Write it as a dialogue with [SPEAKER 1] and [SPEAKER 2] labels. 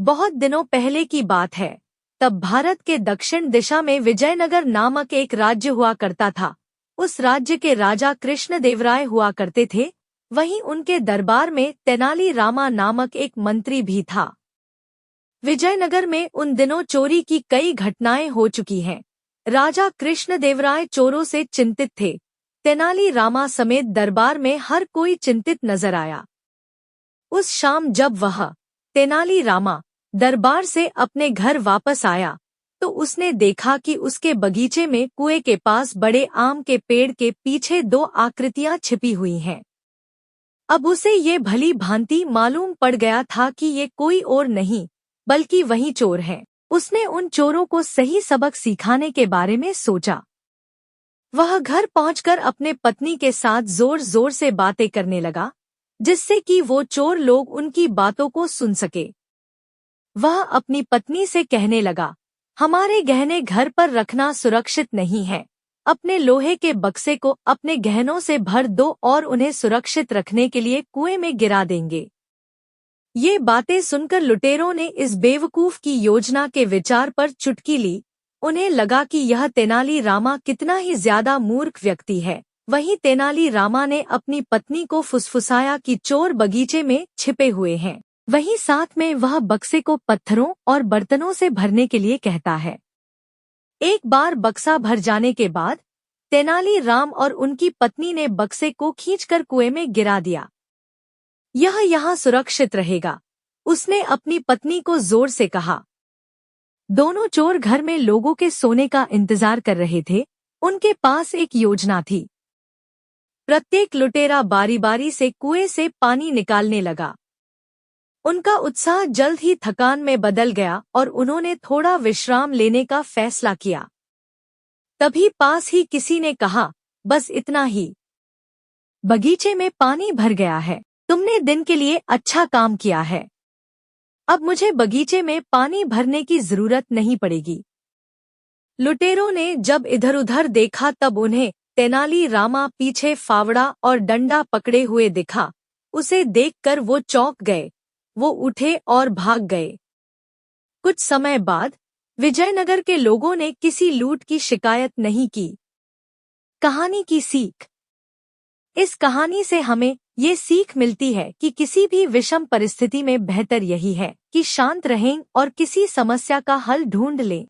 [SPEAKER 1] बहुत दिनों पहले की बात है। तब भारत के दक्षिण दिशा में विजयनगर नामक एक राज्य हुआ करता था। उस राज्य के राजा कृष्णदेवराय हुआ करते थे। वहीं उनके दरबार में तेनाली रामा नामक एक मंत्री भी था। विजयनगर में उन दिनों चोरी की कई घटनाएं हो चुकी हैं। राजा कृष्णदेवराय चोरों से चिंतित थे। तेनाली रामा समेत दरबार में हर कोई चिंतित नजर आया। उस शाम जब वह तेनाली रामा दरबार से अपने घर वापस आया तो उसने देखा कि उसके बगीचे में कुएं के पास बड़े आम के पेड़ के पीछे दो आकृतियां छिपी हुई हैं। अब उसे ये भली भांति मालूम पड़ गया था कि ये कोई और नहीं बल्कि वही चोर हैं। उसने उन चोरों को सही सबक सिखाने के बारे में सोचा। वह घर पहुंचकर अपने पत्नी के साथ जोर जोर से बातें करने लगा, जिससे कि वो चोर लोग उनकी बातों को सुन सके। वह अपनी पत्नी से कहने लगा, हमारे गहने घर पर रखना सुरक्षित नहीं है। अपने लोहे के बक्से को अपने गहनों से भर दो और उन्हें सुरक्षित रखने के लिए कुएं में गिरा देंगे। ये बातें सुनकर लुटेरों ने इस बेवकूफ की योजना के विचार पर चुटकी ली। उन्हें लगा कि यह तेनाली रामा कितना ही ज्यादा मूर्ख व्यक्ति है। वहीं तेनाली रामा ने अपनी पत्नी को फुसफुसाया कि चोर बगीचे में छिपे हुए हैं। वहीं साथ में वह बक्से को पत्थरों और बर्तनों से भरने के लिए कहता है। एक बार बक्सा भर जाने के बाद तेनाली राम और उनकी पत्नी ने बक्से को खींचकर कुएं में गिरा दिया। यह यहाँ सुरक्षित रहेगा, उसने अपनी पत्नी को जोर से कहा। दोनों चोर घर में लोगों के सोने का इंतजार कर रहे थे। उनके पास एक योजना थी। प्रत्येक लुटेरा बारी बारी से कुएं से पानी निकालने लगा। उनका उत्साह जल्द ही थकान में बदल गया और उन्होंने थोड़ा विश्राम लेने का फैसला किया। तभी पास ही किसी ने कहा, बस इतना ही, बगीचे में पानी भर गया है। तुमने दिन के लिए अच्छा काम किया है। अब मुझे बगीचे में पानी भरने की जरूरत नहीं पड़ेगी। लुटेरों ने जब इधर उधर देखा तब उन्हें तेनाली रामा पीछे फावड़ा और डंडा पकड़े हुए दिखा। उसे देखकर वो चौंक गए। वो उठे और भाग गए। कुछ समय बाद विजयनगर के लोगों ने किसी लूट की शिकायत नहीं की। कहानी की सीख। इस कहानी से हमें ये सीख मिलती है कि किसी भी विषम परिस्थिति में बेहतर यही है कि शांत रहें और किसी समस्या का हल ढूंढ लें।